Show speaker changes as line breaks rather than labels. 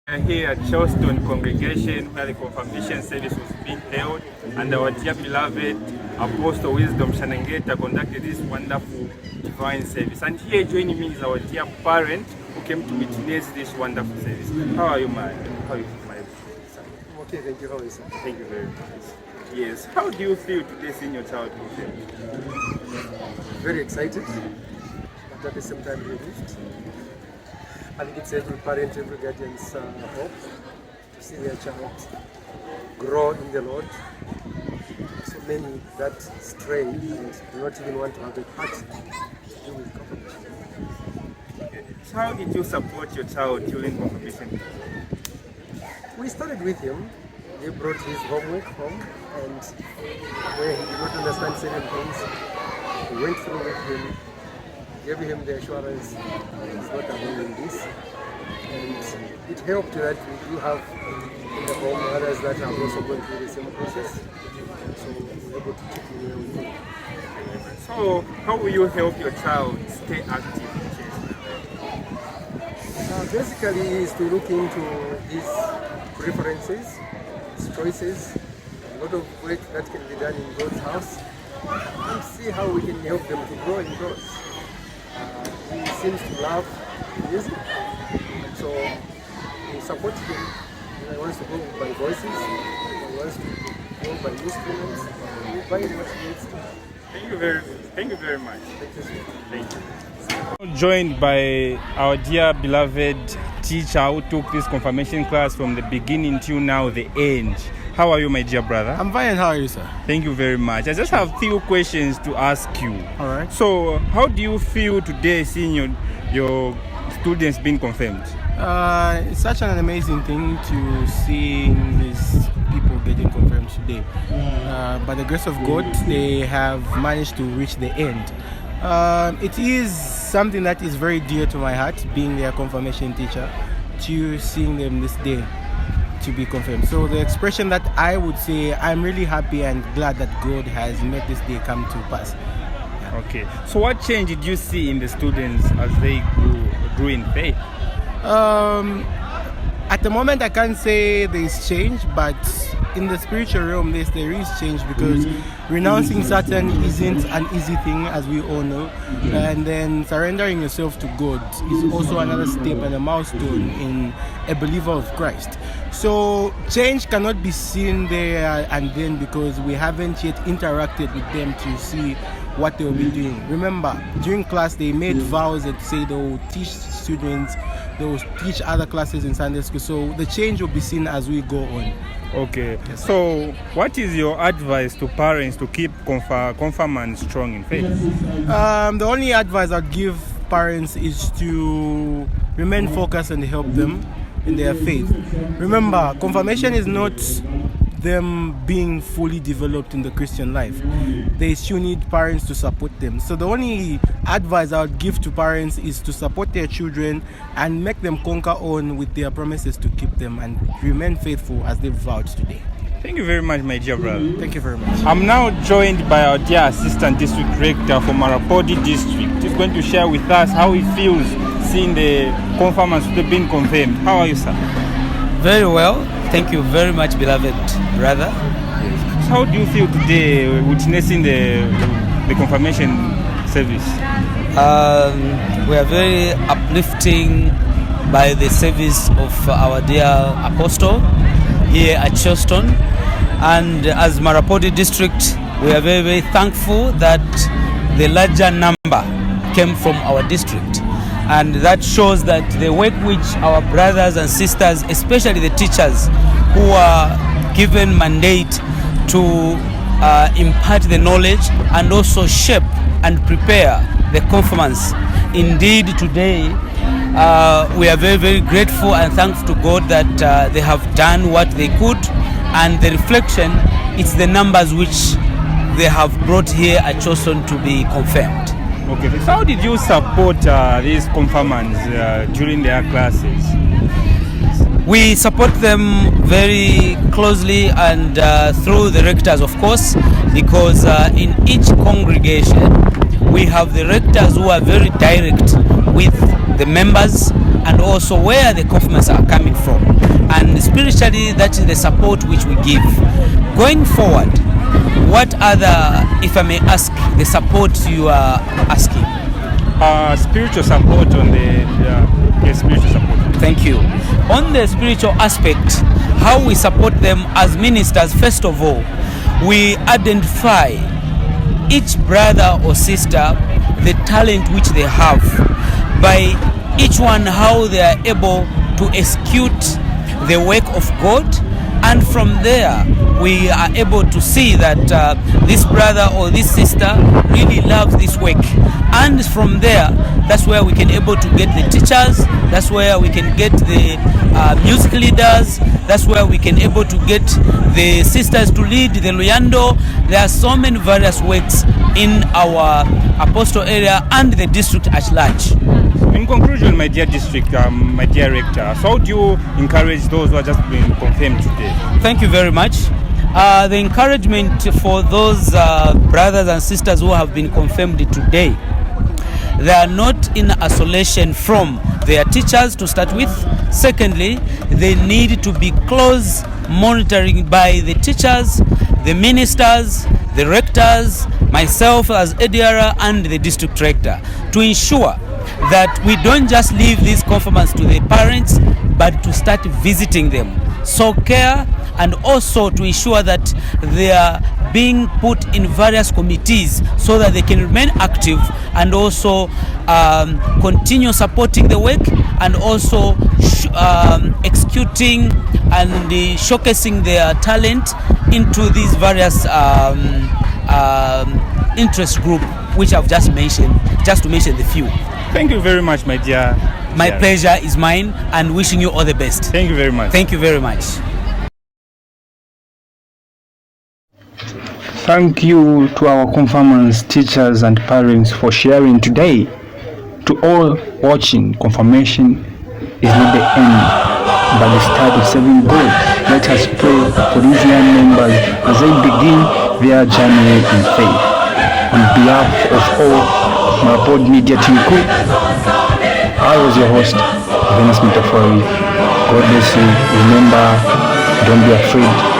Here at Chelstone congregation where the confirmation service was being held, and our dear beloved Apostle Wisdom Shanengeta conducted this wonderful divine service. And here joining me is our dear parent who came to witness this wonderful service. How are you, my son?
Okay, thank you. How are you, sir?
Thank you very much. Yes. How do you feel today seeing your child confirmed?
Very excited, but at the same time relieved. I think it's every parent, every guardian's hope to see their child grow in the Lord. So many that stray and do not even want to have a part to do with confirmation.
So how did you support your child during confirmation?
We started with him. He brought his homework home, and where he did not understand certain things, we went through with him, gave him the assurance that he's not alone in this. And it helped that we do have in the home others that have also gone through the same process. So we were able to chip in where we need.
So how will you help your child stay active in church?
Basically is to look into his preferences, his choices, a lot of work that can be done in God's house, and see how we can help them to grow in God. He seems to love music, and so we support him. He wants to go by voices, he wants to go by instruments, we buy what he needs to.
Thank you very much.
Thank you.
Joined by our dear beloved teacher who took this confirmation class from the beginning till now, the end. How are you, my dear brother?
I'm fine. How are you, sir?
Thank you very much. I just have few questions to ask you.
All right.
So, how do you feel today seeing your students being confirmed?
It's such an amazing thing to see these people getting confirmed today. By the grace of God, they have managed to reach the end. It is something that is very dear to my heart, being their confirmation teacher, to seeing them this day to be confirmed. So the expression that I would say, I'm really happy and glad that God has made this day come to pass. Yeah.
Okay. So what change did you see in the students as they grew in faith?
At the moment, I can't say there is change, but in the spiritual realm, there is change, because renouncing Satan isn't an easy thing, as we all know. And then surrendering yourself to God is also another step and a milestone in a believer of Christ. So change cannot be seen there and then, because we haven't yet interacted with them to see what they'll be doing. Remember, during class, they made vows that say they will teach students, they will teach other classes in Sunday school. So the change will be seen as we go on.
Okay. Yes. So what is your advice to parents to keep confirmants strong in faith?
The only advice I'd give parents is to remain focused and help them in their faith. Remember, confirmation is not them being fully developed in the Christian life. They still need parents to support them. So the only advice I would give to parents is to support their children and make them conquer on with their promises to keep them and remain faithful as they've vowed today.
Thank you very much, my dear brother.
Thank you very much.
I'm now joined by our dear Assistant District Rector from Marapodi District. He's going to share with us how he feels seeing the confirmants who have been confirmed. How are you, sir?
Very well. Thank you very much, beloved brother.
Yes. So how do you feel today witnessing the confirmation service?
We are very uplifting by the service of our dear apostle here at Chelstone, and as Marapodi District, we are very, very thankful that the larger number came from our district, and that shows that the work which our brothers and sisters, especially the teachers who are given mandate to impart the knowledge and also shape and prepare the confirmants. Indeed, today we are very, very grateful and thankful to God that they have done what they could, and the reflection, it's the numbers which they have brought here at Chelstone to be confirmed.
Okay, so how did you support these confirmants during their classes?
We support them very closely and through the rectors, of course, because in each congregation we have the rectors who are very direct with the members, and also where the confirmants are coming from. And spiritually, that is the support which we give. Going forward, what other, if I may ask, the support you are asking?
Spiritual support on the spiritual support.
Thank you. On the spiritual aspect, how we support them as ministers, first of all, we identify each brother or sister the talent which they have, by each one how they are able to execute the work of God, and from there we are able to see that this brother or this sister really loves this work, and from there that's where we can able to get the teachers, that's where we can get the music leaders, that's where we can able to get the sisters to lead the Luyando. There are so many various works in our apostle area and the district at large.
In conclusion, my dear district, my dear rector, so how do you encourage those who are just being confirmed today?
Thank you very much. The encouragement for those brothers and sisters who have been confirmed today, they are not in isolation from their teachers to start with. Secondly, they need to be close monitoring by the teachers, the ministers, the rectors, myself as ADR and the district rector, to ensure that we don't just leave these confirmants to the parents, but to start visiting them, so care, and also to ensure that they are being put in various committees so that they can remain active and also continue supporting the work, and also executing and showcasing their talent into these various interest group which I've just mentioned, just to mention the few.
Thank you very much, my dear.
My pleasure is mine, and wishing you all the best.
Thank you very much.
Thank you very much.
Thank you to our confirmants, teachers and parents for sharing today. To all watching, confirmation is not the end, but the start of serving God. Let us pray for these young members as they begin their journey in faith. On behalf of all Marapod Media Team crew, I was your host, Venus Metaphori. God bless you. Remember, don't be afraid.